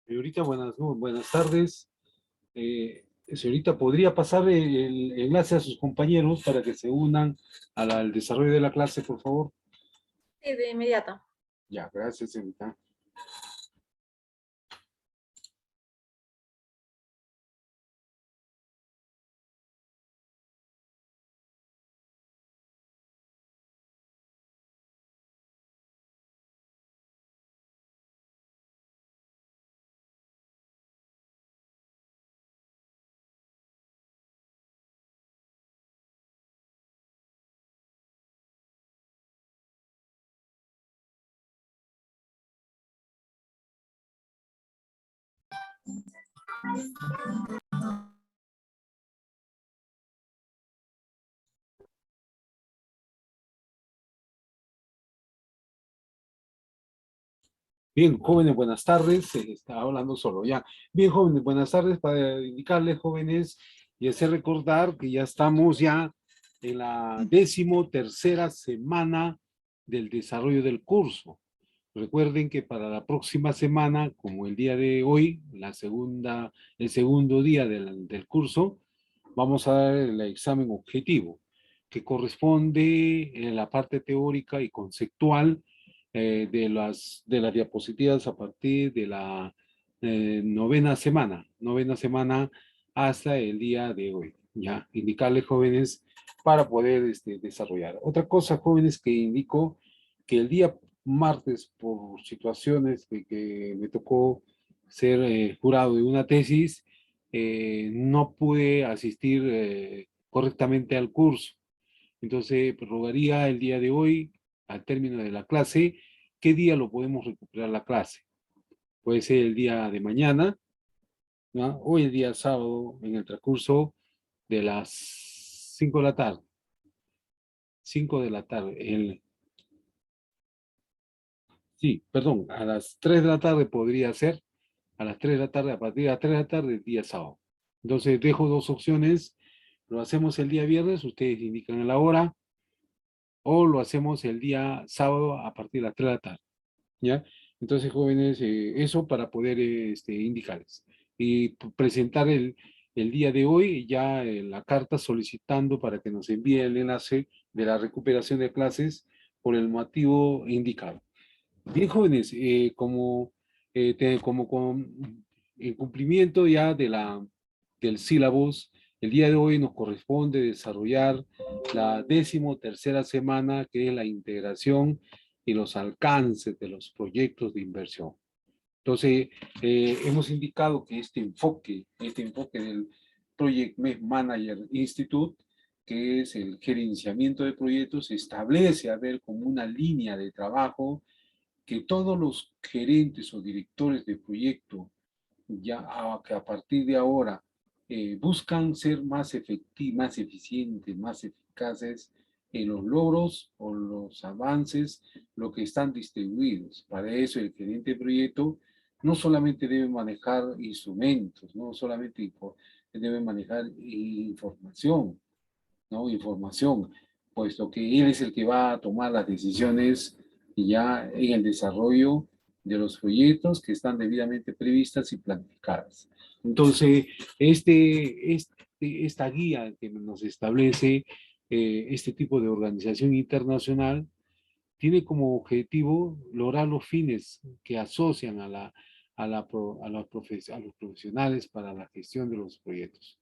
Señorita, buenas tardes. Señorita, ¿podría pasar el enlace a sus compañeros para que se unan al desarrollo de la clase, por favor? Sí, de inmediato. Ya, gracias, señorita. Bien, jóvenes, buenas tardes. Estaba hablando solo, ya. Bien, jóvenes, buenas tardes. Para indicarles, jóvenes, y hacer recordar que ya estamos ya en la 13ª semana del desarrollo del curso. Recuerden que para la próxima semana, como el día de hoy, el segundo día del curso, vamos a dar el examen objetivo, que corresponde en la parte teórica y conceptual de las diapositivas a partir de la novena semana hasta el día de hoy. Ya, indicarles, jóvenes, para poder desarrollar. Otra cosa, jóvenes, que indico que el día martes, por situaciones de que me tocó ser jurado de una tesis, no pude asistir correctamente al curso. Entonces, rogaría el día de hoy, al término de la clase, ¿qué día lo podemos recuperar la clase? Puede ser el día de mañana, ¿no? O el día sábado, en el transcurso de las 5 de la tarde. 5 de la tarde. Sí, perdón, a las 3 de la tarde podría ser. A las 3 de la tarde, a partir de las 3 de la tarde, el día sábado. Entonces, dejo dos opciones. Lo hacemos el día viernes, ustedes indican la hora, o lo hacemos el día sábado a partir de las 3 de la tarde. ¿Ya? Entonces, jóvenes, eso para poder indicarles. Y presentar el día de hoy ya la carta solicitando para que nos envíe el enlace de la recuperación de clases por el motivo indicado. Bien, jóvenes, en cumplimiento ya del sílabus, el día de hoy nos corresponde desarrollar la 13ª semana, que es la integración y los alcances de los proyectos de inversión. Entonces, hemos indicado que este enfoque del Project Manager Institute, que es el gerenciamiento de proyectos, establece a ver como una línea de trabajo que todos los gerentes o directores de proyecto, que a partir de ahora buscan ser más efectivos, más eficientes, más eficaces en los logros o los avances, lo que están distribuidos. Para eso el gerente de proyecto no solamente debe manejar instrumentos, no solamente debe manejar información, ¿no? Información, puesto que él es el que va a tomar las decisiones ya en el desarrollo de los proyectos que están debidamente previstas y planificadas. Entonces, esta guía que nos establece este tipo de organización internacional tiene como objetivo lograr los fines que asocian a los profesionales para la gestión de los proyectos,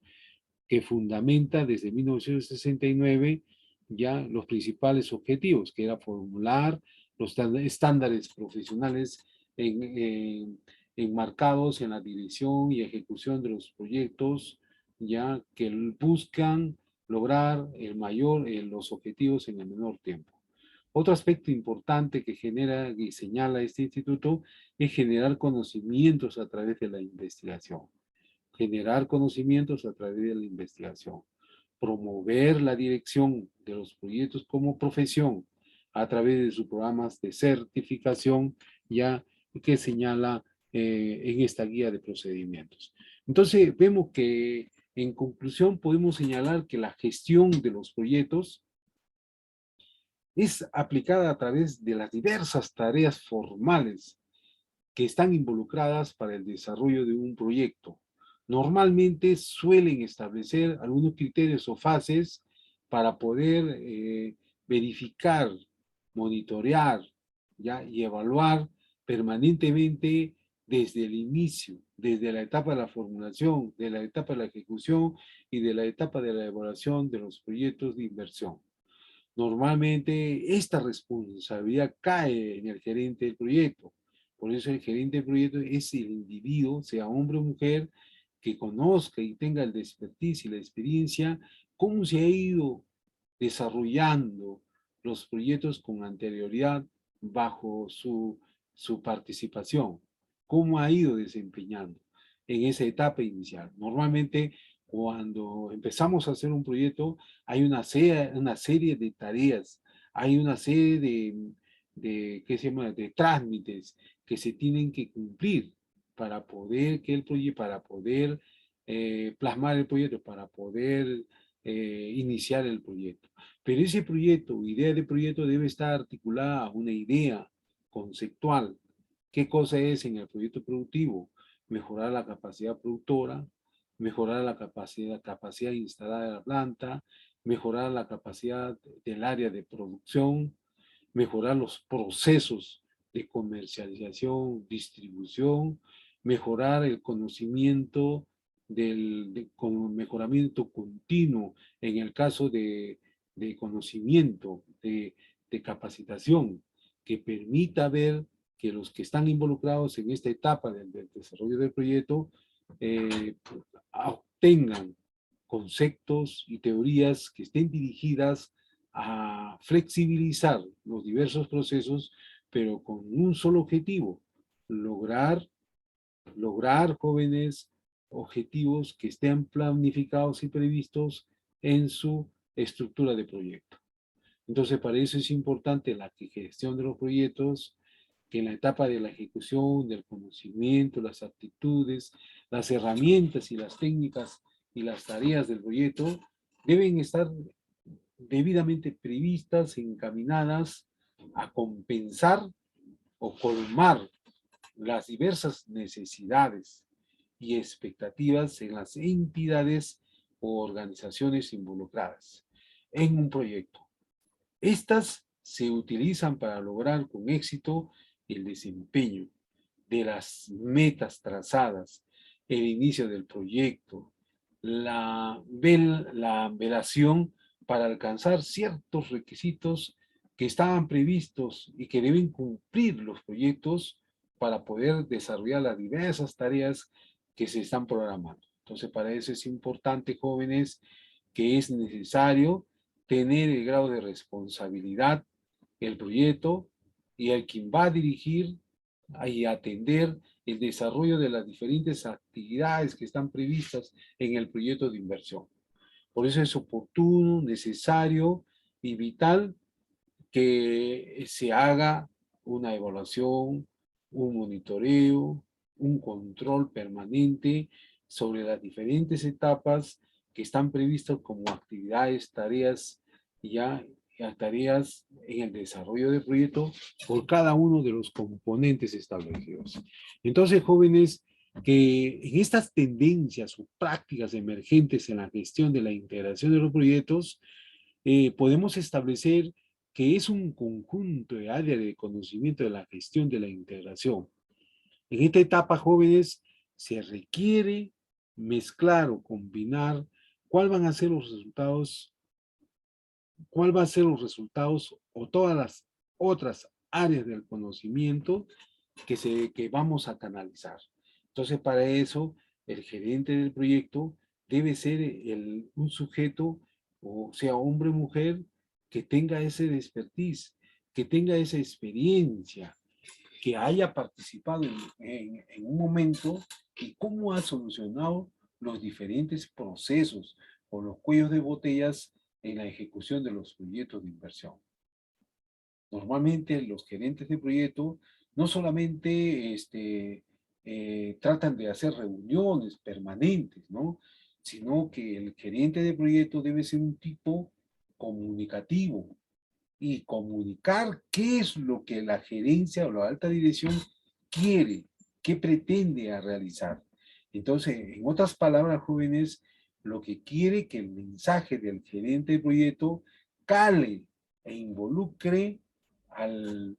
que fundamenta desde 1969 ya los principales objetivos, que era formular los estándares profesionales enmarcados en la dirección y ejecución de los proyectos, ya que buscan lograr los objetivos en el menor tiempo. Otro aspecto importante que genera y señala este instituto es generar conocimientos a través de la investigación. Generar conocimientos a través de la investigación, promover la dirección de los proyectos como profesión a través de sus programas de certificación ya que señala en esta guía de procedimientos. Entonces, vemos que en conclusión podemos señalar que la gestión de los proyectos es aplicada a través de las diversas tareas formales que están involucradas para el desarrollo de un proyecto. Normalmente suelen establecer algunos criterios o fases para poder verificar, monitorear, ¿ya? Y evaluar permanentemente desde el inicio, desde la etapa de la formulación, de la etapa de la ejecución y de la etapa de la evaluación de los proyectos de inversión. Normalmente esta responsabilidad cae en el gerente del proyecto. Por eso el gerente del proyecto es el individuo, sea hombre o mujer, que conozca y tenga el expertise y la experiencia, cómo se ha ido desarrollando los proyectos con anterioridad bajo su participación, cómo ha ido desempeñando en esa etapa inicial. Normalmente, cuando empezamos a hacer un proyecto, hay una serie de tareas, hay una serie ¿qué se llama?, de trámites que se tienen que cumplir para poder para poder plasmar el proyecto, para poder iniciar el proyecto. Pero ese proyecto, idea de proyecto, debe estar articulada a una idea conceptual. ¿Qué cosa es en el proyecto productivo? Mejorar la capacidad productora, mejorar la capacidad instalada de la planta, mejorar la capacidad del área de producción, mejorar los procesos de comercialización, distribución, mejorar el conocimiento con mejoramiento continuo en el caso de conocimiento, de capacitación, que permita ver que los que están involucrados en esta etapa del desarrollo del proyecto obtengan conceptos y teorías que estén dirigidas a flexibilizar los diversos procesos, pero con un solo objetivo: lograr jóvenes objetivos que estén planificados y previstos en su estructura de proyecto. Entonces, para eso es importante la gestión de los proyectos, que en la etapa de la ejecución, del conocimiento, las actitudes, las herramientas y las técnicas y las tareas del proyecto deben estar debidamente previstas, encaminadas a compensar o colmar las diversas necesidades y expectativas en las entidades o organizaciones involucradas en un proyecto. Estas se utilizan para lograr con éxito el desempeño de las metas trazadas, el inicio del proyecto, la velación para alcanzar ciertos requisitos que estaban previstos y que deben cumplir los proyectos para poder desarrollar las diversas tareas que se están programando. Entonces, para eso es importante, jóvenes, que es necesario tener el grado de responsabilidad, el proyecto y el quien va a dirigir y atender el desarrollo de las diferentes actividades que están previstas en el proyecto de inversión. Por eso es oportuno, necesario y vital que se haga una evaluación, un monitoreo, un control permanente sobre las diferentes etapas que están previstas como actividades, tareas tareas en el desarrollo del proyecto por cada uno de los componentes establecidos. Entonces, jóvenes, que en estas tendencias o prácticas emergentes en la gestión de la integración de los proyectos, podemos establecer que es un conjunto de áreas de conocimiento de la gestión de la integración. En esta etapa, jóvenes, se requiere mezclar o combinar cuál van a ser los resultados, cuál va a ser los resultados o todas las otras áreas del conocimiento que vamos a canalizar. Entonces, para eso, el gerente del proyecto debe ser un sujeto, o sea, hombre o mujer, que tenga ese expertise, que tenga esa experiencia, que haya participado en un momento y cómo ha solucionado los diferentes procesos o los cuellos de botellas en la ejecución de los proyectos de inversión. Normalmente los gerentes de proyecto no solamente tratan de hacer reuniones permanentes, ¿no? Sino que el gerente de proyecto debe ser un tipo comunicativo y comunicar qué es lo que la gerencia o la alta dirección quiere, qué pretende a realizar. Entonces, en otras palabras, jóvenes, lo que quiere que el mensaje del gerente de proyecto cale e involucre al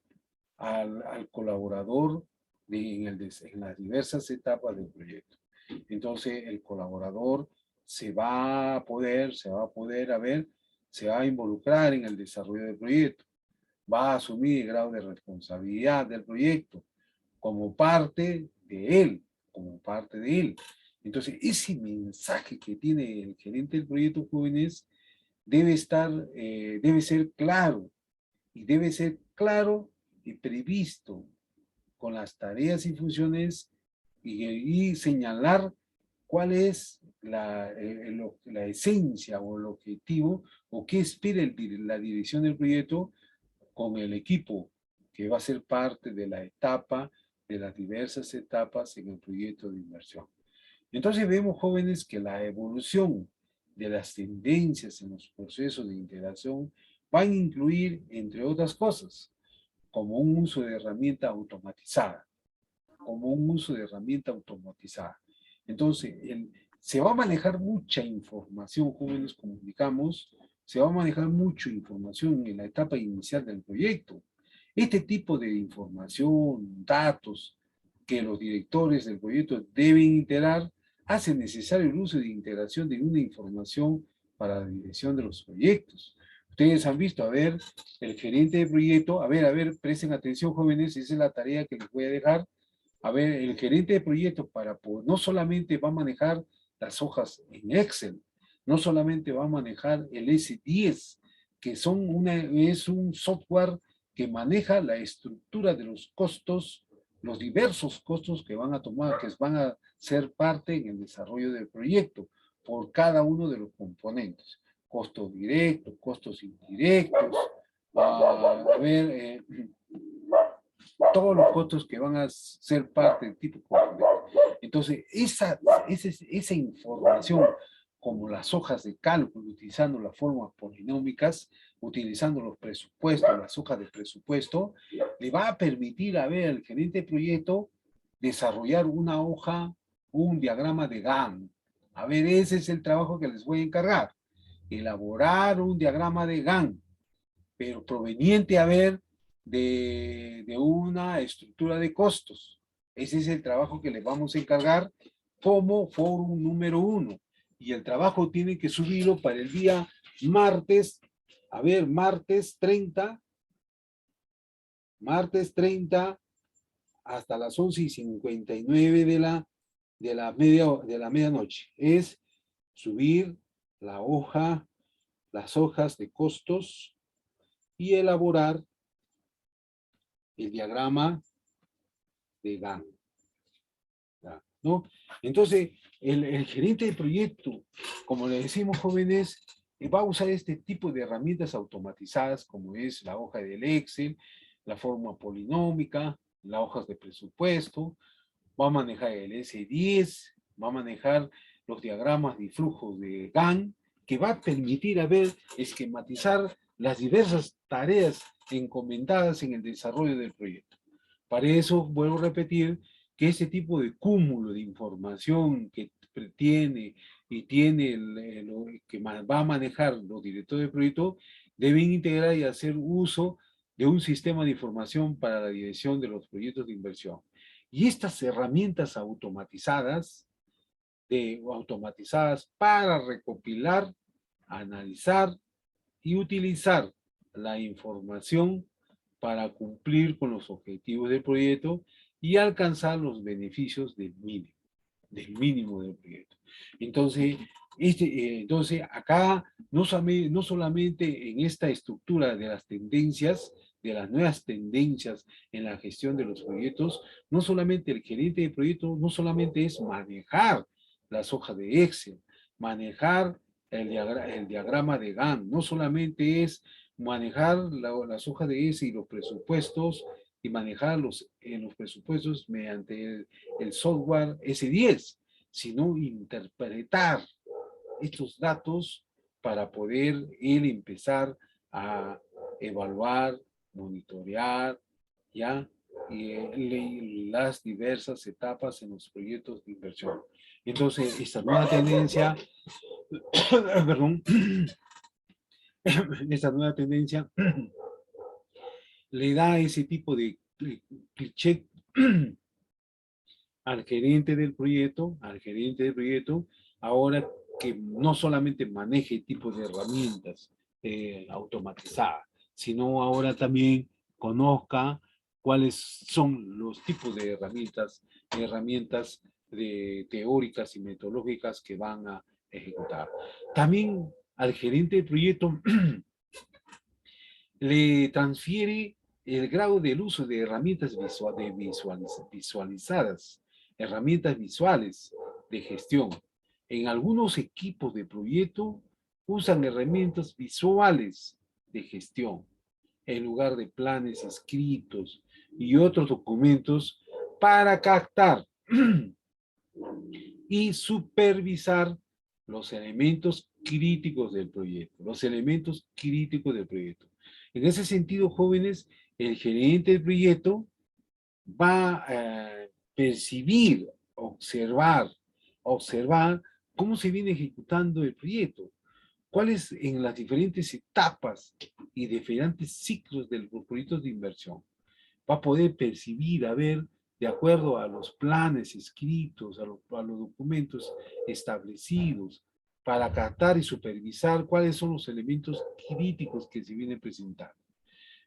colaborador en las diversas etapas del proyecto. Entonces, el colaborador se va a poder, se va a involucrar en el desarrollo del proyecto, va a asumir el grado de responsabilidad del proyecto como parte de él, como parte de él. Entonces, ese mensaje que tiene el gerente del proyecto jóvenes debe ser claro, y debe ser claro y previsto con las tareas y funciones y señalar cuál es la esencia o el objetivo o qué espera la dirección del proyecto con el equipo que va a ser parte de la etapa, de las diversas etapas en el proyecto de inversión. Entonces vemos, jóvenes, que la evolución de las tendencias en los procesos de integración van a incluir, entre otras cosas, como un uso de herramienta automatizada, como un uso de herramienta automatizada. Entonces, se va a manejar mucha información, jóvenes, comunicamos, se va a manejar mucha información en la etapa inicial del proyecto. Este tipo de información, datos que los directores del proyecto deben integrar, hace necesario el uso de integración de una información para la dirección de los proyectos. Ustedes han visto, a ver, el gerente de proyecto, a ver, presten atención, jóvenes, esa es la tarea que les voy a dejar. A ver, el gerente de proyecto no solamente va a manejar las hojas en Excel, no solamente va a manejar el S10, que es un software que maneja la estructura de los costos, los diversos costos que van a tomar, que van a ser parte en el desarrollo del proyecto por cada uno de los componentes. Costos directos, costos indirectos, todos los costos que van a ser parte del tipo componente. Entonces, esa información, como las hojas de cálculo, utilizando las formas polinómicas, utilizando los presupuestos, las hojas de presupuesto, le va a permitir al gerente de proyecto desarrollar una hoja, un diagrama de Gantt. A ver, ese es el trabajo que les voy a encargar. Elaborar un diagrama de Gantt, pero proveniente, de una estructura de costos. Ese es el trabajo que les vamos a encargar como fórum número 1. Y el trabajo tiene que subirlo para el día martes, martes 30 hasta las 11:59 de la medianoche. Es subir las hojas de costos y elaborar el diagrama de Gantt, ¿no? Entonces, el gerente de proyecto, como le decimos, jóvenes, va a usar este tipo de herramientas automatizadas como es la hoja del Excel, la forma polinómica, las hojas de presupuesto, va a manejar el S10, va a manejar los diagramas de flujos de Gantt, que va a permitir, esquematizar las diversas tareas encomendadas en el desarrollo del proyecto. Para eso, vuelvo a repetir, que ese tipo de cúmulo de información que tiene y tiene que va a manejar los directores de proyecto, deben integrar y hacer uso de un sistema de información para la dirección de los proyectos de inversión. Y estas herramientas automatizadas para recopilar, analizar y utilizar la información para cumplir con los objetivos del proyecto y alcanzar los beneficios del mínimo del proyecto. Entonces, acá no solamente en esta estructura de las tendencias, de las nuevas tendencias en la gestión de los proyectos, no solamente el gerente de proyecto, no solamente es manejar las hojas de Excel, manejar el diagrama de Gantt, no solamente es manejar las hojas de Excel y los presupuestos y manejar los presupuestos mediante el software S10, sino interpretar estos datos para poder él empezar a evaluar, monitorear, ¿ya? las diversas etapas en los proyectos de inversión. Entonces, esta nueva tendencia, perdón, esta nueva tendencia le da ese tipo de cliché al gerente del proyecto, ahora que no solamente maneje tipos de herramientas automatizadas, sino ahora también conozca cuáles son los tipos de herramientas teóricas y metodológicas que van a ejecutar. También al gerente del proyecto le transfiere el grado del uso de herramientas visualizadas, herramientas visuales de gestión. En algunos equipos de proyecto usan herramientas visuales de gestión en lugar de planes escritos y otros documentos para captar y supervisar los elementos críticos del proyecto, En ese sentido, jóvenes, el gerente del proyecto va a percibir, observar cómo se viene ejecutando el proyecto, cuáles en las diferentes etapas y diferentes ciclos de los proyectos de inversión. Va a poder percibir, a ver, de acuerdo a los planes escritos, a los documentos establecidos, para captar y supervisar cuáles son los elementos críticos que se vienen presentando.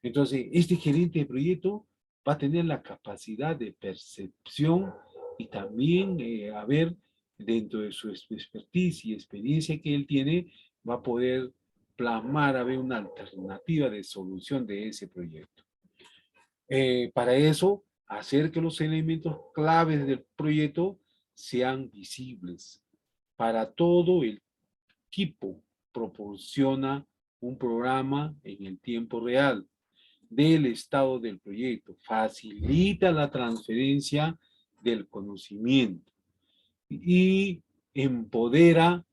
Entonces, este gerente de proyecto va a tener la capacidad de percepción y también, a ver, dentro de su expertise y experiencia que él tiene, va a poder plasmar, a ver, una alternativa de solución de ese proyecto. Para eso, hacer que los elementos claves del proyecto sean visibles. Para todo el equipo proporciona un programa en el tiempo real del estado del proyecto, facilita la transferencia del conocimiento y empodera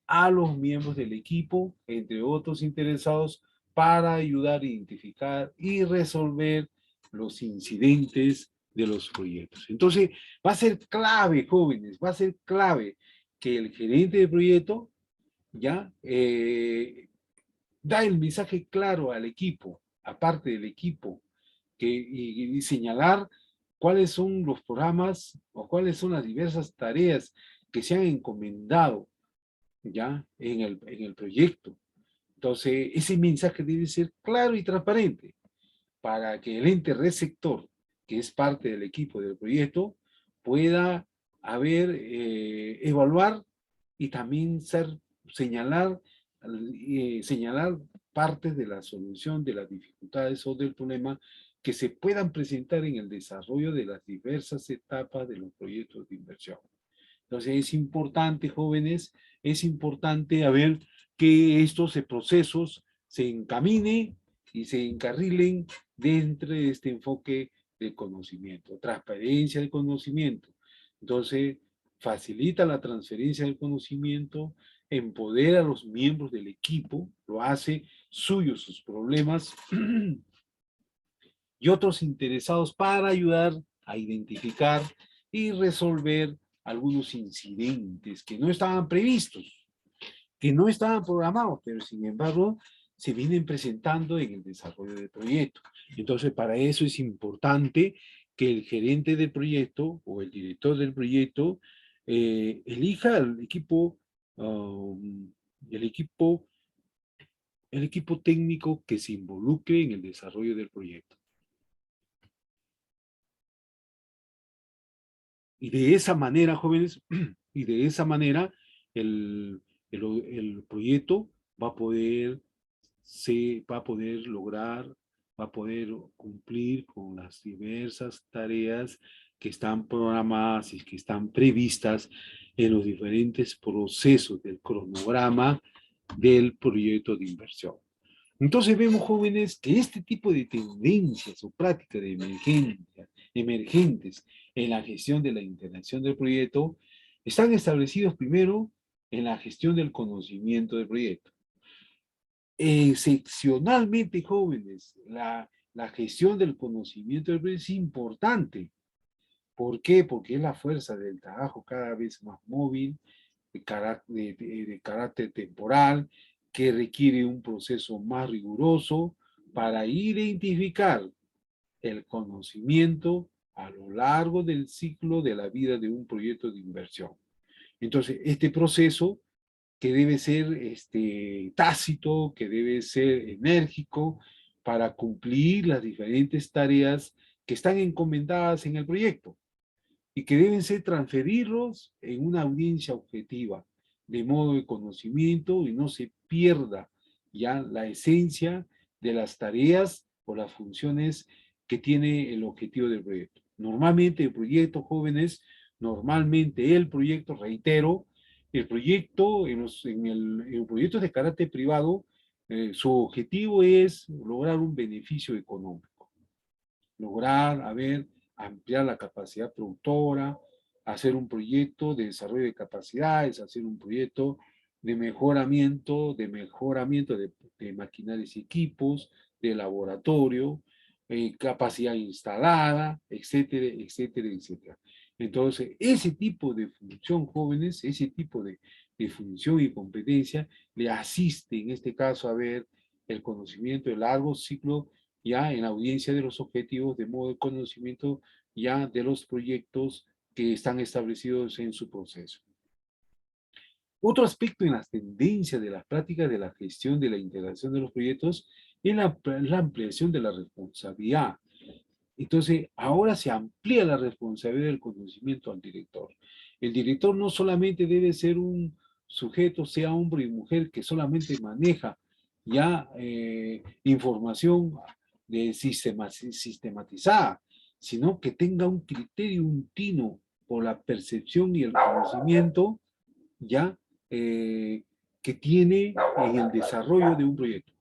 a los miembros del equipo, entre otros interesados, para ayudar a identificar y resolver los incidentes de los proyectos. Entonces, va a ser clave, jóvenes, va a ser clave que el gerente de proyecto ya da el mensaje claro al equipo, aparte del equipo, y señalar cuáles son los programas o cuáles son las diversas tareas que se han encomendado ya en el proyecto. Entonces, ese mensaje debe ser claro y transparente para que el ente receptor, que es parte del equipo del proyecto, pueda evaluar y también señalar partes de la solución de las dificultades o del problema que se puedan presentar en el desarrollo de las diversas etapas de los proyectos de inversión. Entonces es importante, jóvenes, es importante que estos procesos se encaminen y se encarrilen dentro de este enfoque de conocimiento, transparencia del conocimiento. Entonces, facilita la transferencia del conocimiento, empodera a los miembros del equipo, lo hace suyo sus problemas y otros interesados para ayudar a identificar y resolver algunos incidentes que no estaban previstos, que no estaban programados, pero sin embargo se vienen presentando en el desarrollo del proyecto. Entonces, para eso es importante que el gerente del proyecto o el director del proyecto elija el equipo, el equipo técnico que se involucre en el desarrollo del proyecto. Y de esa manera, jóvenes, y de esa manera el proyecto va a poder lograr, va a poder cumplir con las diversas tareas que están programadas y que están previstas en los diferentes procesos del cronograma del proyecto de inversión. Entonces vemos, jóvenes, que este tipo de tendencias o prácticas de emergentes en la gestión de la interacción del proyecto están establecidos primero en la gestión del conocimiento del proyecto. Excepcionalmente, jóvenes, la la gestión del conocimiento del proyecto es importante. ¿Por qué? Porque es la fuerza del trabajo cada vez más móvil, de carácter temporal, que requiere un proceso más riguroso para identificar el conocimiento a lo largo del ciclo de la vida de un proyecto de inversión. Entonces, este proceso que debe ser tácito, que debe ser enérgico para cumplir las diferentes tareas que están encomendadas en el proyecto y que deben ser transferirlos en una audiencia objetiva, de modo de conocimiento y no se pierda ya la esencia de las tareas o las funciones que tiene el objetivo del proyecto. Normalmente el proyecto, jóvenes, normalmente el proyecto, reitero, el proyecto, en proyectos de carácter privado, su objetivo es lograr un beneficio económico, lograr, ampliar la capacidad productora, hacer un proyecto de desarrollo de capacidades, hacer un proyecto de maquinarias y equipos, de laboratorio, capacidad instalada, etcétera, etcétera, etcétera. Entonces, ese tipo de función, jóvenes, ese tipo de función y competencia le asiste, en este caso, a ver el conocimiento de largo ciclo ya en la audiencia de los objetivos, de modo de conocimiento ya de los proyectos que están establecidos en su proceso. Otro aspecto en las tendencias de las prácticas de la gestión de la integración de los proyectos es la ampliación de la responsabilidad. Entonces, ahora se amplía la responsabilidad del conocimiento al director. El director no solamente debe ser un sujeto, sea hombre y mujer, que solamente maneja ya información sistematizada, sino que tenga un criterio, un tino por la percepción y el conocimiento ya que tiene en el desarrollo de un proyecto.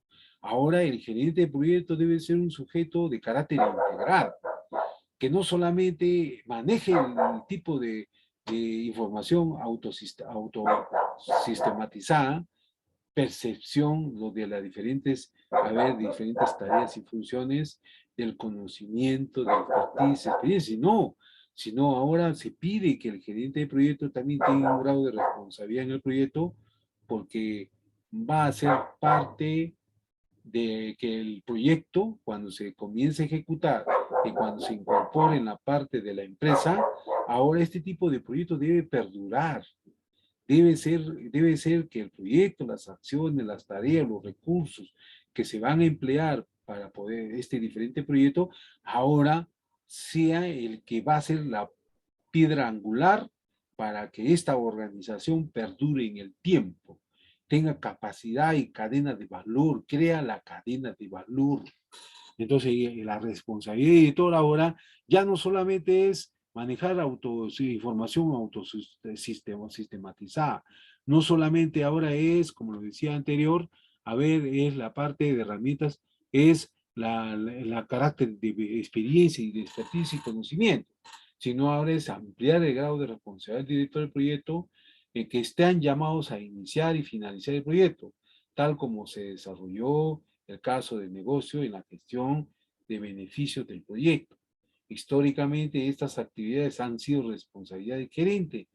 Ahora el gerente de proyecto debe ser un sujeto de carácter integral, que no solamente maneje el tipo de información autosistematizada, percepción lo de las diferentes tareas y funciones del conocimiento, del experiencia, sino ahora se pide que el gerente de proyecto también tenga un grado de responsabilidad en el proyecto porque va a ser parte de que el proyecto, cuando se comience a ejecutar y cuando se incorpore en la parte de la empresa, ahora este tipo de proyecto debe perdurar. Debe ser que el proyecto, las acciones, las tareas, los recursos que se van a emplear para poder este diferente proyecto, ahora sea el que va a ser la piedra angular para que esta organización perdure en el tiempo, tenga capacidad y cadena de valor, crea la cadena de valor. Entonces, la responsabilidad del editor ahora ya no solamente es manejar información sistematizada, no solamente ahora es, como lo decía anterior, es la parte de herramientas, es la carácter de experiencia y de expertise y conocimiento, sino ahora es ampliar el grado de responsabilidad del director del proyecto que están llamados a iniciar y finalizar el proyecto, tal como se desarrolló el caso del negocio en la gestión de beneficios del proyecto. Históricamente, estas actividades han sido responsabilidad del gerente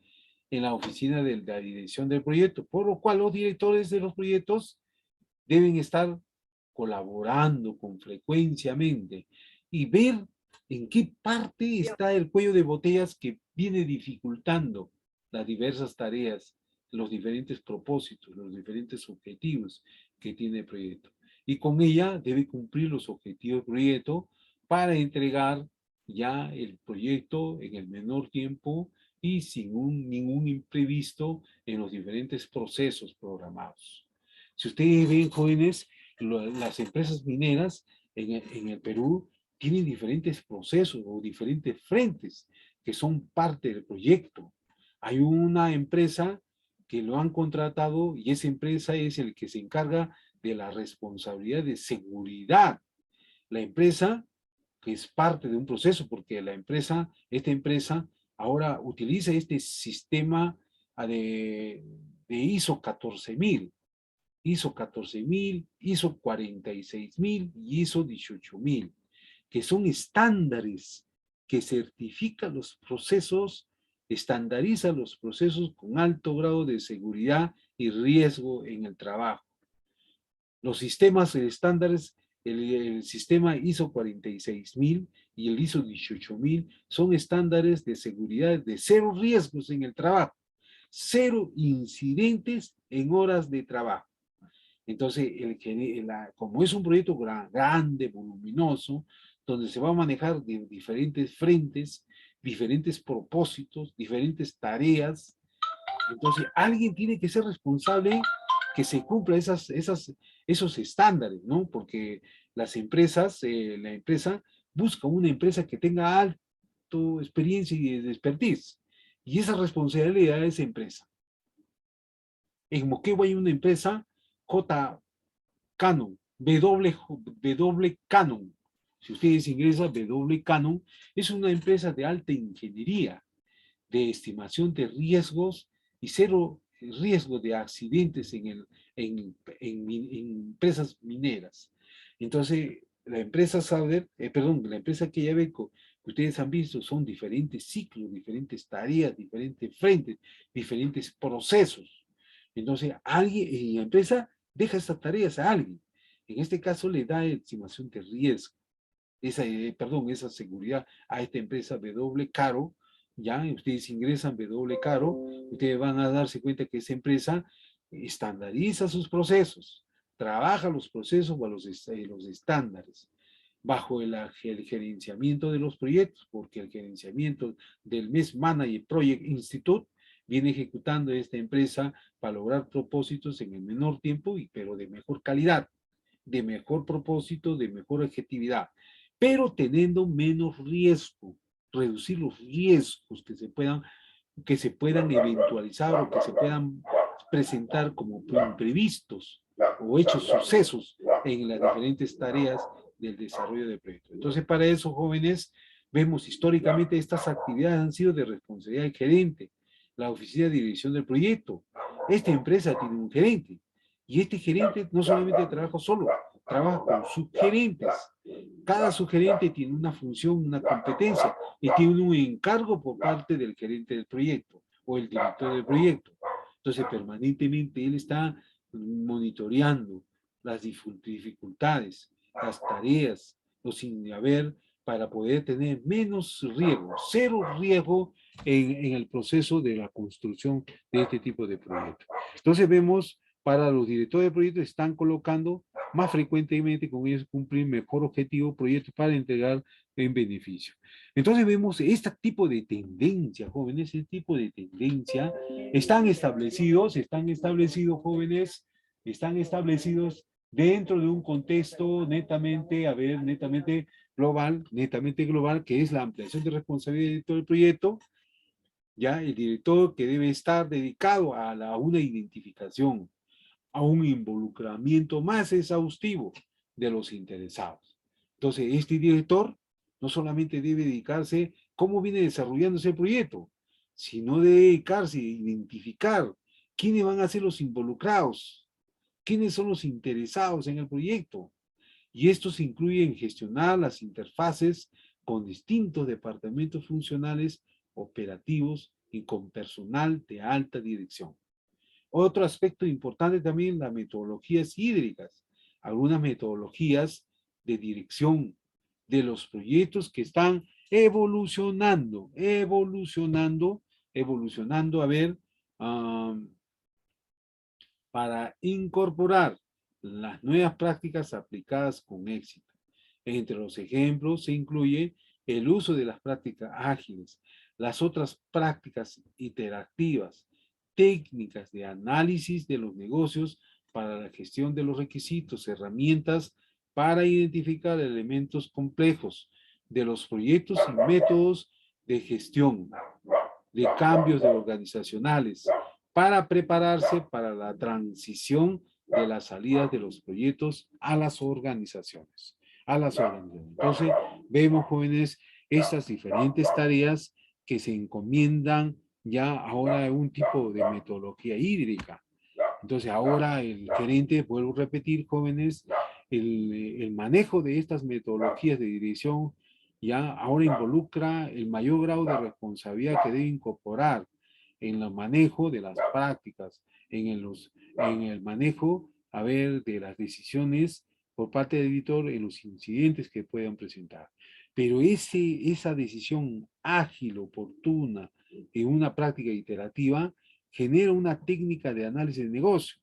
en la oficina de la dirección del proyecto, por lo cual los directores de los proyectos deben estar colaborando con frecuenciamente y ver en qué parte está el cuello de botellas que viene dificultando las diversas tareas, los diferentes propósitos, los diferentes objetivos que tiene el proyecto. Y con ella debe cumplir los objetivos del proyecto para entregar ya el proyecto en el menor tiempo y sin ningún imprevisto en los diferentes procesos programados. Si ustedes ven, jóvenes, las empresas mineras en el Perú tienen diferentes procesos o diferentes frentes que son parte del proyecto. Hay una empresa que lo han contratado y esa empresa es el que se encarga de la responsabilidad de seguridad. La empresa que es parte de un proceso, porque esta empresa ahora utiliza este sistema de ISO 14000, ISO 14000, ISO 46000 y ISO 18000. que son estándares que certifican los procesos, estandariza los procesos con alto grado de seguridad y riesgo en el trabajo. Los sistemas estándares, el sistema ISO 46000 y el ISO 18000 son estándares de seguridad de cero riesgos en el trabajo, cero incidentes en horas de trabajo. Entonces, como es un proyecto grande, voluminoso, donde se va a manejar de diferentes frentes, diferentes propósitos, diferentes tareas, entonces alguien tiene que ser responsable que se cumpla esos estándares, ¿no? Porque las empresas, la empresa busca una empresa que tenga alto experiencia y expertise. Y esa responsabilidad de esa empresa. En Moquegua hay una empresa, J. Canon, W Canon. Si ustedes ingresan, W Canon es una empresa de alta ingeniería, de estimación de riesgos y cero riesgo de accidentes en empresas mineras. Entonces, la empresa Sauder, la empresa Quellaveco, que ustedes han visto, son diferentes ciclos, diferentes tareas, diferentes frentes, diferentes procesos. Entonces, alguien en la empresa deja estas tareas a alguien. En este caso, le da estimación de riesgo, esa seguridad a esta empresa W Caro. Ya, ustedes ingresan W Caro, ustedes van a darse cuenta que esa empresa estandariza sus procesos, trabaja los procesos o los estándares, bajo el gerenciamiento de los proyectos, porque el gerenciamiento del MES Manager Project Institute viene ejecutando esta empresa para lograr propósitos en el menor tiempo, pero de mejor calidad, de mejor propósito, de mejor objetividad, pero teniendo menos riesgo, reducir los riesgos que se puedan eventualizar o que se puedan presentar como imprevistos o hechos sucesos en las diferentes tareas del desarrollo de proyectos. Entonces, para eso, jóvenes, vemos históricamente estas actividades han sido de responsabilidad del gerente, la oficina de dirección del proyecto. Esta empresa tiene un gerente y este gerente no solamente trabaja solo, trabaja con subgerentes. Cada subgerente tiene una función, una competencia y tiene un encargo por parte del gerente del proyecto o el director del proyecto. Entonces, permanentemente él está monitoreando las dificultades, las tareas, los sin haber, para poder tener menos riesgo, cero riesgo en el proceso de la construcción de este tipo de proyectos. Entonces vemos, para los directores de proyectos están colocando más frecuentemente con ellos cumplir mejor objetivo proyectos para entregar en beneficio. Entonces vemos este tipo de tendencia, jóvenes, este tipo de tendencia están establecidos, jóvenes, están establecidos dentro de un contexto netamente global, que es la ampliación de responsabilidad del director del proyecto, ya el director que debe estar dedicado a una identificación, a un involucramiento más exhaustivo de los interesados. Entonces, este director no solamente debe dedicarse cómo viene desarrollándose el proyecto, sino debe dedicarse a identificar quiénes van a ser los involucrados, quiénes son los interesados en el proyecto. Y estos incluyen gestionar las interfaces con distintos departamentos funcionales, operativos y con personal de alta dirección. Otro aspecto importante también, las metodologías hídricas, algunas metodologías de dirección de los proyectos que están evolucionando, a ver, para incorporar las nuevas prácticas aplicadas con éxito. Entre los ejemplos se incluye el uso de las prácticas ágiles, las otras prácticas interactivas, técnicas de análisis de los negocios para la gestión de los requisitos, herramientas para identificar elementos complejos de los proyectos y métodos de gestión, de cambios organizacionales, para prepararse para la transición de las salidas de los proyectos a las organizaciones. Entonces, vemos, jóvenes, estas diferentes tareas que se encomiendan ya ahora a un tipo de metodología hídrica. Entonces, ahora el gerente, vuelvo a repetir, jóvenes, el manejo de estas metodologías de dirección ya ahora involucra el mayor grado de responsabilidad que debe incorporar en el manejo de las prácticas, en el manejo, a ver, de las decisiones por parte del editor en los incidentes que puedan presentar. Pero esa decisión ágil, oportuna, en una práctica iterativa, genera una técnica de análisis de negocio.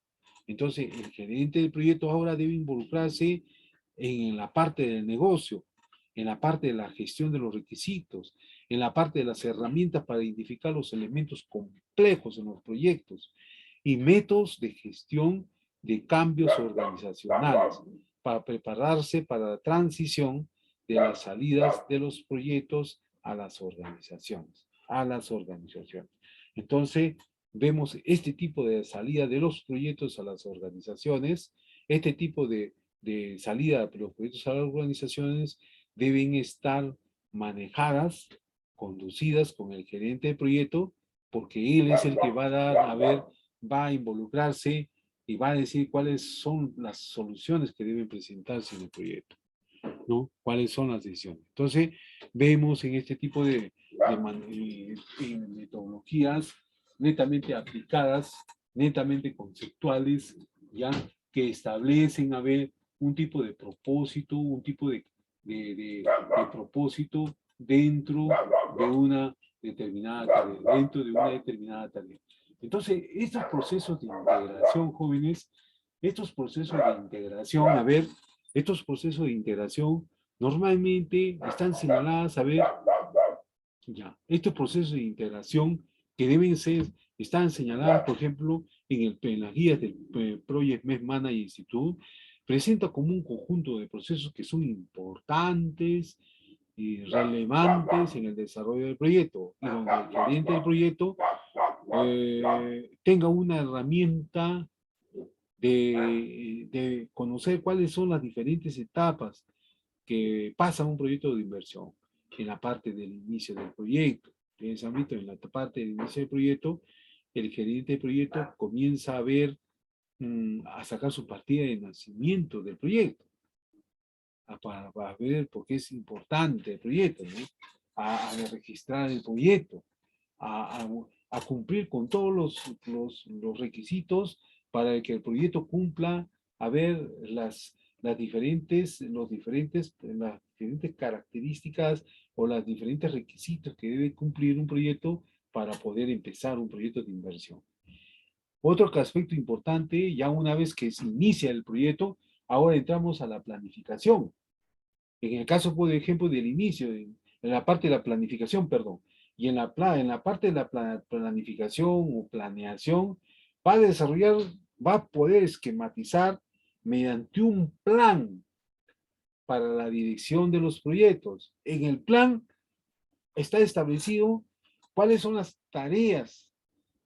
Entonces, el gerente del proyecto ahora debe involucrarse en la parte del negocio, en la parte de la gestión de los requisitos, en la parte de las herramientas para identificar los elementos complejos en los proyectos y métodos de gestión de cambios organizacionales para prepararse para la transición de las salidas de los proyectos a las organizaciones, Entonces, vemos este tipo de salida de los proyectos a las organizaciones, este tipo de salida de los proyectos a las organizaciones deben estar manejadas, conducidas con el gerente de proyecto, porque él es el que va a dar, va a involucrarse y va a decir cuáles son las soluciones que deben presentarse en el proyecto, ¿no? ¿Cuáles son las decisiones? Entonces, vemos en este tipo de metodologías netamente aplicadas, netamente conceptuales, ya que establecen, un tipo de propósito, un tipo de propósito dentro de una determinada tarea, Entonces, estos procesos de integración, jóvenes, estos procesos de integración, estos procesos de integración normalmente están señaladas, estos procesos de integración que están señaladas, por ejemplo, en las guías del Project Mesh Manager Institute, presenta como un conjunto de procesos que son importantes y relevantes en el desarrollo del proyecto, y donde el gerente del proyecto tenga una herramienta de conocer cuáles son las diferentes etapas que pasa un proyecto de inversión en la parte del inicio del proyecto. En ese ámbito, en la parte del inicio del proyecto, el gerente del proyecto comienza a ver, a sacar su partida de nacimiento del proyecto, para ver por qué es importante el proyecto, ¿no? A registrar el proyecto, a, a, a cumplir con todos los requisitos para que el proyecto cumpla, las diferentes características o los diferentes requisitos que debe cumplir un proyecto para poder empezar un proyecto de inversión. Otro aspecto importante, ya una vez que se inicia el proyecto, ahora entramos a la planificación. En el caso, por ejemplo, del inicio, en la parte de la planificación, perdón, y en la parte de la planificación o planeación, va a desarrollar, va a poder esquematizar mediante un plan para la dirección de los proyectos. En el plan está establecido cuáles son las tareas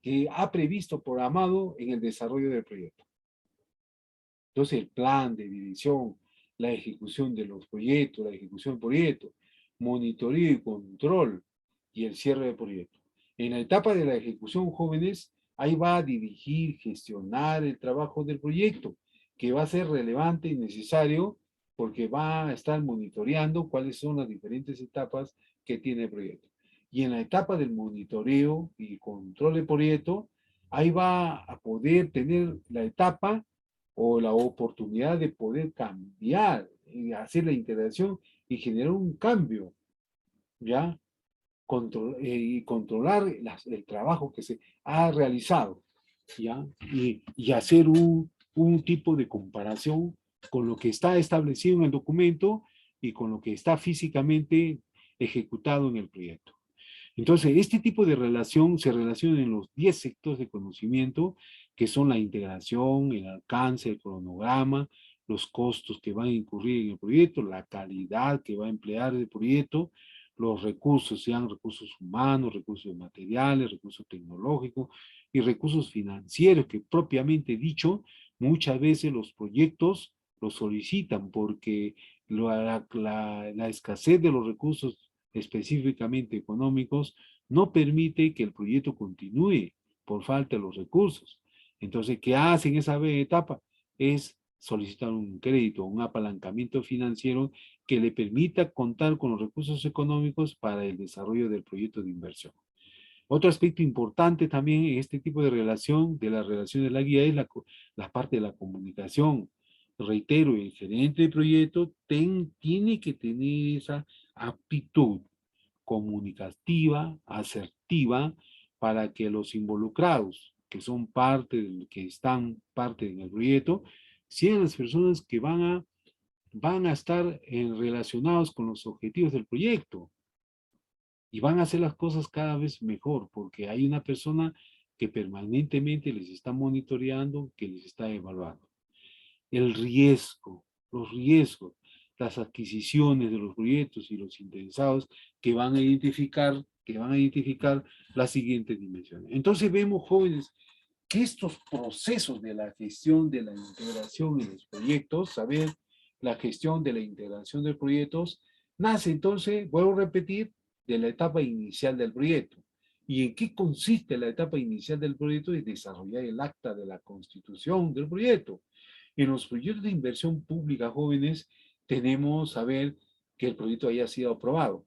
que ha previsto programado en el desarrollo del proyecto. Entonces, el plan de dirección, la ejecución de los proyectos, la ejecución del proyecto, monitoreo y control y el cierre del proyecto. En la etapa de la ejecución, jóvenes, ahí va a dirigir, gestionar el trabajo del proyecto, que va a ser relevante y necesario porque va a estar monitoreando cuáles son las diferentes etapas que tiene el proyecto. Y en la etapa del monitoreo y control del proyecto, ahí va a poder tener la etapa o la oportunidad de poder cambiar, y hacer la integración y generar un cambio, ¿ya? Y controlar el trabajo que se ha realizado, ¿ya? Y hacer un tipo de comparación con lo que está establecido en el documento y con lo que está físicamente ejecutado en el proyecto. Entonces, este tipo de relación se relaciona en los 10 sectores de conocimiento, que son la integración, el alcance, el cronograma, los costos que van a incurrir en el proyecto, la calidad que va a emplear el proyecto, los recursos, sean recursos humanos, recursos materiales, recursos tecnológicos y recursos financieros, que propiamente dicho, muchas veces los proyectos los solicitan porque la escasez de los recursos específicamente económicos, no permite que el proyecto continúe por falta de los recursos. Entonces, ¿qué hace en esa etapa? Es solicitar un crédito, un apalancamiento financiero que le permita contar con los recursos económicos para el desarrollo del proyecto de inversión. Otro aspecto importante también en este tipo de relación, de la relación de la guía, es la parte de la comunicación. Reitero, el gerente de proyecto tiene que tener esa aptitud comunicativa, asertiva, para que los involucrados, que son que están parte en el proyecto, sean las personas que van a estar relacionados con los objetivos del proyecto y van a hacer las cosas cada vez mejor, porque hay una persona que permanentemente les está monitoreando, que les está evaluando. El riesgo, los riesgos, las adquisiciones de los proyectos y los interesados que van a identificar las siguientes dimensiones. Entonces vemos, jóvenes, que estos procesos de la gestión de la integración en los proyectos, saber la gestión de la integración de proyectos, nace entonces, vuelvo a repetir, de la etapa inicial del proyecto. ¿Y en qué consiste la etapa inicial del proyecto? Es desarrollar el acta de la constitución del proyecto. En los proyectos de inversión pública, jóvenes, tenemos saber que el proyecto haya sido aprobado,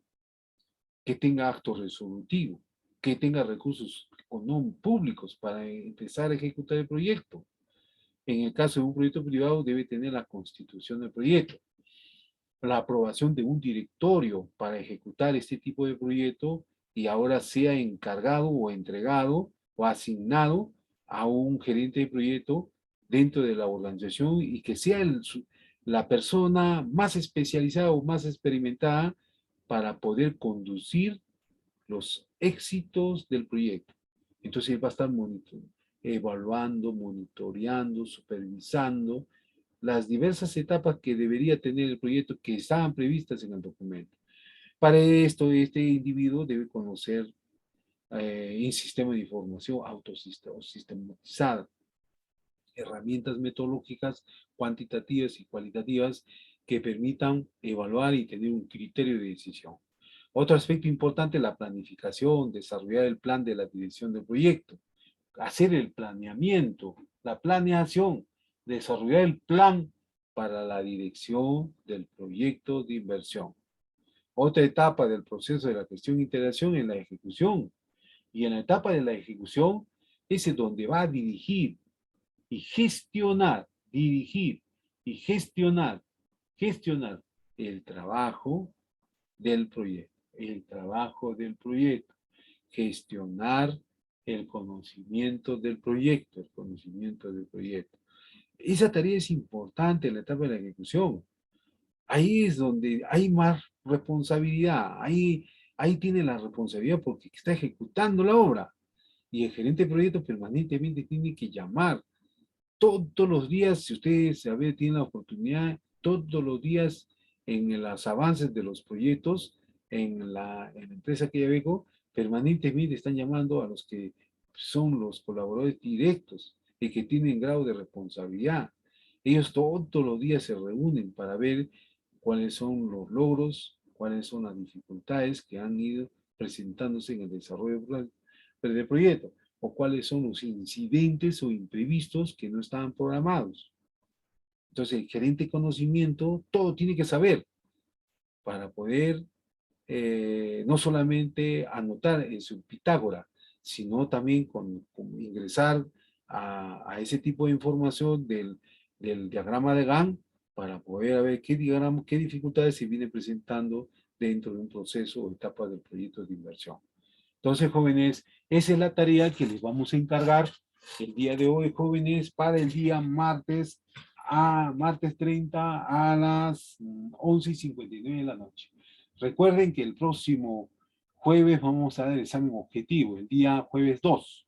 que tenga acto resolutivo, que tenga recursos públicos para empezar a ejecutar el proyecto. En el caso de un proyecto privado, debe tener la constitución del proyecto, la aprobación de un directorio para ejecutar este tipo de proyecto y ahora sea encargado o entregado o asignado a un gerente de proyecto dentro de la organización y que sea la persona más especializada o más experimentada para poder conducir los éxitos del proyecto. Entonces va a estar evaluando, monitoreando, supervisando las diversas etapas que debería tener el proyecto que estaban previstas en el documento. Para esto, este individuo debe conocer un sistema de información sistematizada, herramientas metodológicas cuantitativas y cualitativas que permitan evaluar y tener un criterio de decisión. Otro aspecto importante es la planificación, desarrollar el plan de la dirección del proyecto, hacer el planeamiento, la planeación, desarrollar el plan para la dirección del proyecto de inversión. Otra etapa del proceso de la gestión e integración es la ejecución. Y en la etapa de la ejecución es donde va a dirigir y gestionar, dirigir y gestionar el trabajo del proyecto, gestionar el conocimiento del proyecto. Esa tarea es importante en la etapa de la ejecución. Ahí es donde hay más responsabilidad, ahí tiene la responsabilidad porque está ejecutando la obra. Y el gerente de proyecto permanentemente tiene que llamar todos los días, si ustedes tienen la oportunidad, todos los días en los avances de los proyectos, en la empresa que ya vengo, permanentemente están llamando a los que son los colaboradores directos y que tienen grado de responsabilidad. Ellos todos los días se reúnen para ver cuáles son los logros, cuáles son las dificultades que han ido presentándose en el desarrollo del proyecto o cuáles son los incidentes o imprevistos que no estaban programados. Entonces, el gerente de conocimiento todo tiene que saber para poder no solamente anotar en su Pitágora, sino también con ingresar a ese tipo de información del diagrama de Gantt para poder ver qué dificultades se vienen presentando dentro de un proceso o etapa del proyecto de inversión. Entonces, jóvenes, esa es la tarea que les vamos a encargar el día de hoy, jóvenes, para el día martes 30 a las 11:59 de la noche. Recuerden que el próximo jueves vamos a dar el examen objetivo, el día jueves 2,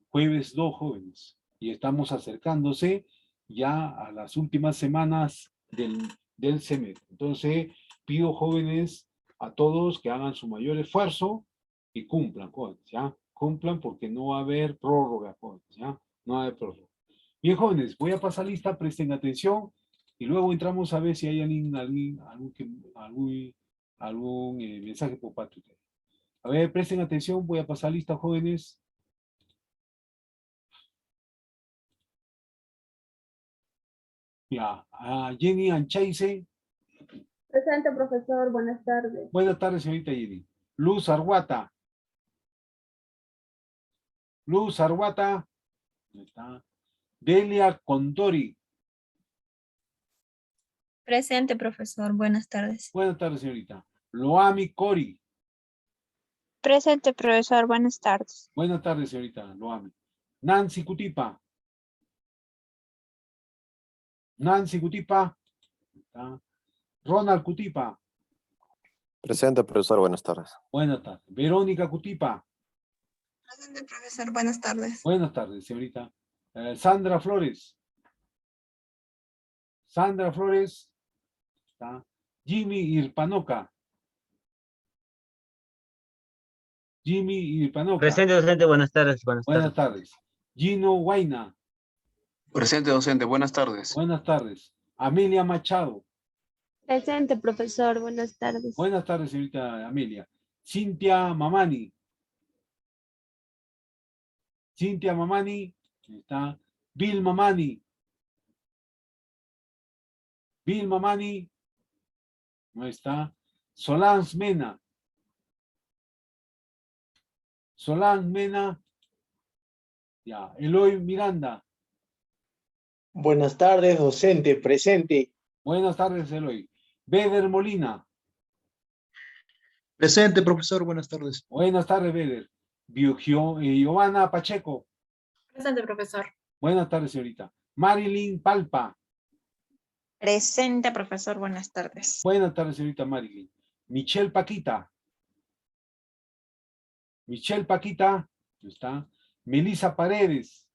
jóvenes, y estamos acercándose ya a las últimas semanas del semestre. Entonces, pido, jóvenes, a todos que hagan su mayor esfuerzo y cumplan, jóvenes, ¿ya? Cumplan porque no va a haber prórroga, jóvenes, ¿ya? No va a haber prórroga. Bien, jóvenes, voy a pasar lista, presten atención y luego entramos a ver si hay algún mensaje por parte de ustedes. A ver, presten atención, voy a pasar lista, jóvenes. Ya. Jenny Anchaise. Presente, profesor. Buenas tardes. Buenas tardes, señorita Jenny. Luz Arguata. Luz Arguata. Ahí está. Delia Condori. Presente, profesor. Buenas tardes. Buenas tardes, señorita. Loami Cori. Presente, profesor. Buenas tardes. Buenas tardes, señorita Loami. Nancy Cutipa. Nancy Cutipa. Ahí está. Ronald Cutipa. Presente, profesor. Buenas tardes. Buenas tardes. Verónica Cutipa. Presente, profesor. Buenas tardes. Buenas tardes, señorita. Sandra Flores. Sandra Flores. Está. Jimmy Irpanoca. Jimmy Irpanoca. Presente, docente, buenas tardes. Buenas tardes. Gino Huayna. Presente, docente. Buenas tardes. Buenas tardes. Amelia Machado. Presente, profesor. Buenas tardes. Buenas tardes, señorita Amelia. Cintia Mamani. Cintia Mamani. Ahí está. Bill Mamani. Bill Mamani. Ahí está. Solange Mena. Solange Mena. Ya. Eloy Miranda. Buenas tardes, docente, presente. Buenas tardes, Eloy. Beder Molina. Presente, profesor. Buenas tardes. Buenas tardes, Beder. Giovanna Pacheco. Presente, profesor. Buenas tardes, señorita. Marilyn Palpa. Presente, profesor. Buenas tardes. Buenas tardes, señorita Marilyn. Michelle Paquita. Michelle Paquita. Ahí está. Melissa Paredes.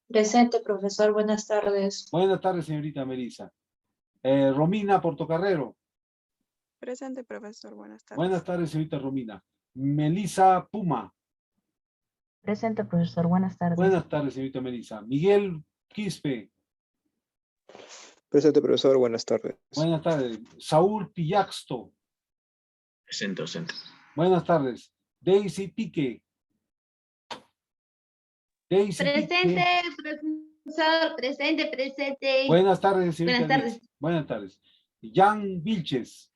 Presente, profesor. Buenas tardes. Buenas tardes, señorita Melissa. Romina Portocarrero. Presente, profesor. Buenas tardes. Buenas tardes, señorita Romina. Melissa Puma. Presente, profesor. Buenas tardes. Buenas tardes, señorita Melissa. Miguel Quispe. Presente, profesor. Buenas tardes. Buenas tardes. Saúl Pillaxto. Presente, docente. Buenas tardes. Daisy Pique. Daisy Presente, Pique. profesor. Presente, presente. Buenas tardes, señorita. Buenas tardes. Daisy. Buenas tardes. Jan Vilches.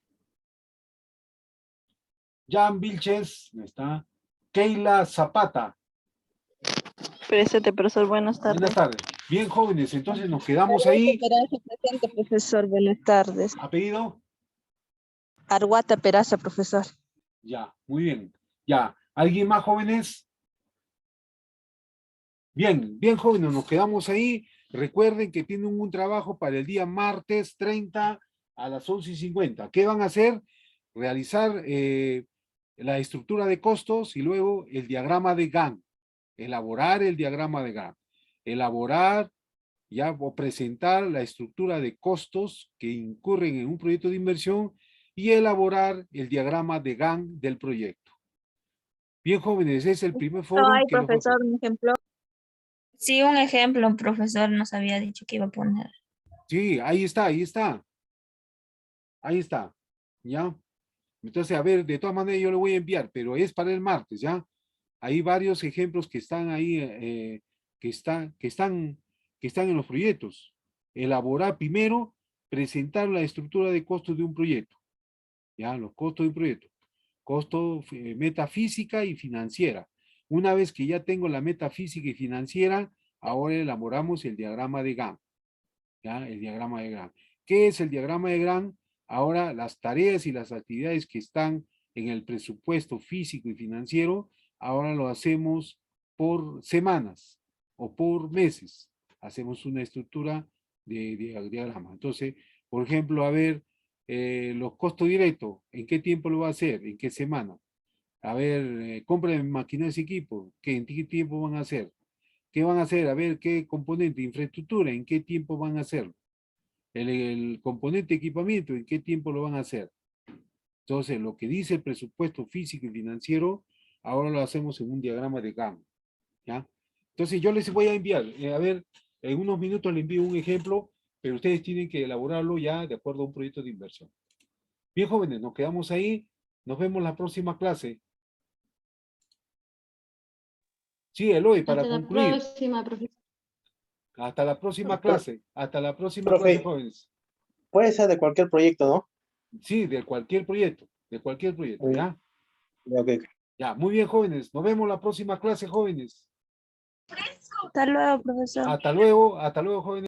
Jan Vilches. Ahí está. Keila Zapata. Presente, profesor. Buenas tardes. Buenas tardes. Bien, jóvenes, entonces nos quedamos ahí. Presente, profesor. Buenas tardes. ¿Apellido? Arguata Peraza, profesor. Ya, muy bien. Ya. ¿Alguien más, jóvenes? Bien, bien, jóvenes, nos quedamos ahí. Recuerden que tienen un trabajo para el día martes 30 a las 11:50. ¿Qué van a hacer? Realizar la estructura de costos y luego el diagrama de Gantt. Elaborar el diagrama de Gantt. Elaborar ya o presentar la estructura de costos que incurren en un proyecto de inversión y elaborar el diagrama de Gantt del proyecto. Bien, jóvenes, ese es el primer foro. No hay, profesor, un ejemplo. Sí, un ejemplo, profesor, nos había dicho que iba a poner. Sí, ahí está, ahí está. Ahí está, ¿ya? Entonces, a ver, de todas maneras yo le voy a enviar, pero es para el martes, ¿ya? Hay varios ejemplos que están ahí, que están en los proyectos. Elaborar primero, presentar la estructura de costos de un proyecto. ¿Ya? Los costos de un proyecto. Costo, meta física y financiera. Una vez que ya tengo la meta física y financiera, ahora elaboramos el diagrama de Gantt. ¿Ya? El diagrama de Gantt. ¿Qué es el diagrama de Gantt? Ahora las tareas y las actividades que están en el presupuesto físico y financiero, ahora lo hacemos por semanas o por meses. Hacemos una estructura de diagrama. Entonces, por ejemplo, a ver, los costos directos, ¿en qué tiempo lo va a hacer? ¿En qué semana? A ver, compra de maquinarias y equipos, ¿en qué tiempo van a hacer? ¿Qué van a hacer? A ver, ¿qué componente? Infraestructura, ¿en qué tiempo van a hacerlo? El componente equipamiento, ¿en qué tiempo lo van a hacer? Entonces, lo que dice el presupuesto físico y financiero, ahora lo hacemos en un diagrama de Gantt, ¿ya? Entonces, yo les voy a enviar, a ver, en unos minutos les envío un ejemplo, pero ustedes tienen que elaborarlo ya de acuerdo a un proyecto de inversión. Bien, jóvenes, nos quedamos ahí. Nos vemos la próxima clase. Sí, Eloy, para Hasta la concluir. próxima, profesor. Hasta la próxima Doctor. clase. Hasta la próxima Profe. clase, jóvenes. Puede ser de cualquier proyecto, ¿no? Sí, de cualquier proyecto. De cualquier proyecto, Sí. ¿ya? Ok. Ya, muy bien, jóvenes. Nos vemos la próxima clase, jóvenes. Hasta luego, profesor. Hasta luego, jóvenes.